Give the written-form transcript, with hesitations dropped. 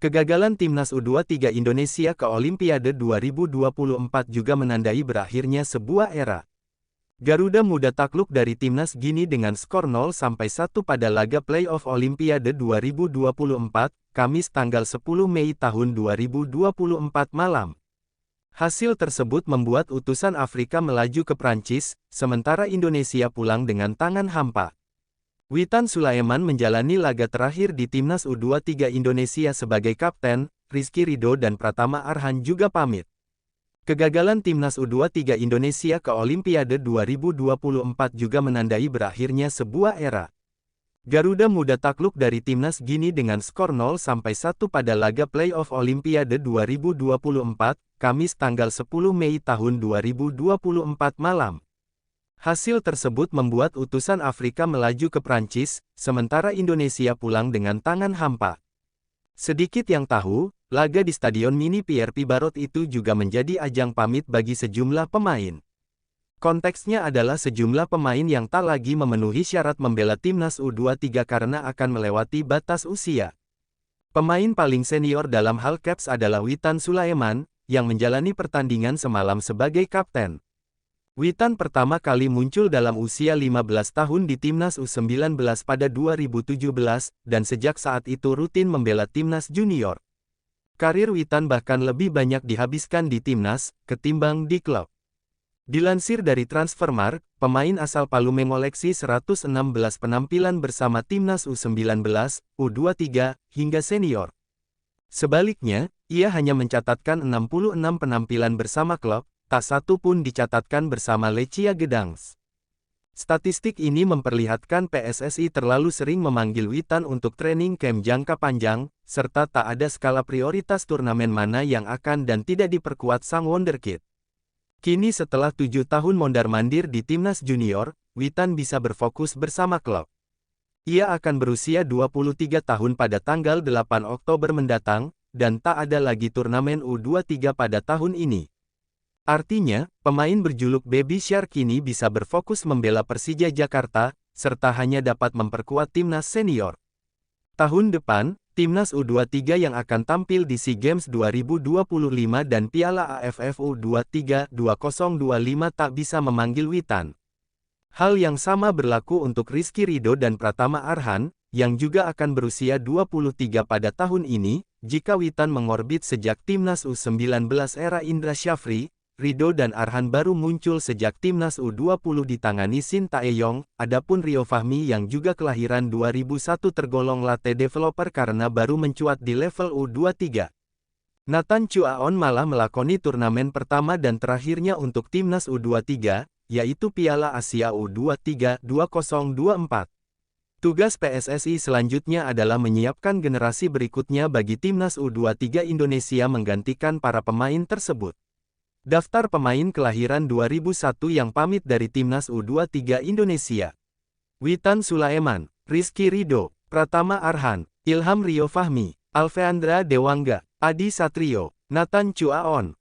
Kegagalan Timnas U23 Indonesia ke Olimpiade 2024 juga menandai berakhirnya sebuah era. Garuda Muda takluk dari Timnas Gini dengan skor 0-1 pada laga playoff Olimpiade 2024, Kamis tanggal 10 Mei tahun 2024 malam. Hasil tersebut membuat utusan Afrika melaju ke Prancis, sementara Indonesia pulang dengan tangan hampa. Witan Sulaiman menjalani laga terakhir di Timnas U23 Indonesia sebagai kapten, Rizky Ridho dan Pratama Arhan juga pamit. Kegagalan Timnas U23 Indonesia ke Olimpiade 2024 juga menandai berakhirnya sebuah era. Garuda Muda takluk dari Timnas Gini dengan skor 0-1 pada laga playoff Olimpiade 2024, Kamis tanggal 10 Mei tahun 2024 malam. Hasil tersebut membuat utusan Afrika melaju ke Prancis, sementara Indonesia pulang dengan tangan hampa. Sedikit yang tahu, laga di Stadion Mini Pierre Pibarot itu juga menjadi ajang pamit bagi sejumlah pemain. Konteksnya adalah sejumlah pemain yang tak lagi memenuhi syarat membela Timnas U23 karena akan melewati batas usia. Pemain paling senior dalam hal Caps adalah Witan Sulaiman, yang menjalani pertandingan semalam sebagai kapten. Witan pertama kali muncul dalam usia 15 tahun di Timnas U19 pada 2017, dan sejak saat itu rutin membela Timnas Junior. Karir Witan bahkan lebih banyak dihabiskan di Timnas, ketimbang di klub. Dilansir dari Transfermarkt, pemain asal Palu mengoleksi 116 penampilan bersama Timnas U19, U23, hingga senior. Sebaliknya, ia hanya mencatatkan 66 penampilan bersama klub, tak satu pun dicatatkan bersama Lechia Gdansk. Statistik ini memperlihatkan PSSI terlalu sering memanggil Witan untuk training camp jangka panjang, serta tak ada skala prioritas turnamen mana yang akan dan tidak diperkuat sang wonderkid. Kini setelah 7 tahun mondar-mandir di Timnas Junior, Witan bisa berfokus bersama klub. Ia akan berusia 23 tahun pada tanggal 8 Oktober mendatang, dan tak ada lagi turnamen U23 pada tahun ini. Artinya, pemain berjuluk Baby Shark ini bisa berfokus membela Persija Jakarta, serta hanya dapat memperkuat timnas senior. Tahun depan, timnas U23 yang akan tampil di SEA Games 2025 dan Piala AFF U23 2025 tak bisa memanggil Witan. Hal yang sama berlaku untuk Rizky Ridho dan Pratama Arhan, yang juga akan berusia 23 pada tahun ini, jika Witan mengorbit sejak timnas U19 era Indra Syafri. Ridho dan Arhan baru muncul sejak Timnas U20 ditangani Shin Tae-yong, adapun Rio Fahmi yang juga kelahiran 2001 tergolong latte developer karena baru mencuat di level U23. Nathan Chuaon malah melakoni turnamen pertama dan terakhirnya untuk Timnas U23, yaitu Piala Asia U23 2024. Tugas PSSI selanjutnya adalah menyiapkan generasi berikutnya bagi Timnas U23 Indonesia menggantikan para pemain tersebut. Daftar pemain kelahiran 2001 yang pamit dari Timnas U23 Indonesia: Witan Sulaiman, Rizky Ridho, Pratama Arhan, Ilham Rio Fahmi, Alfeandra Dewangga, Adi Satrio, Nathan Chuaon,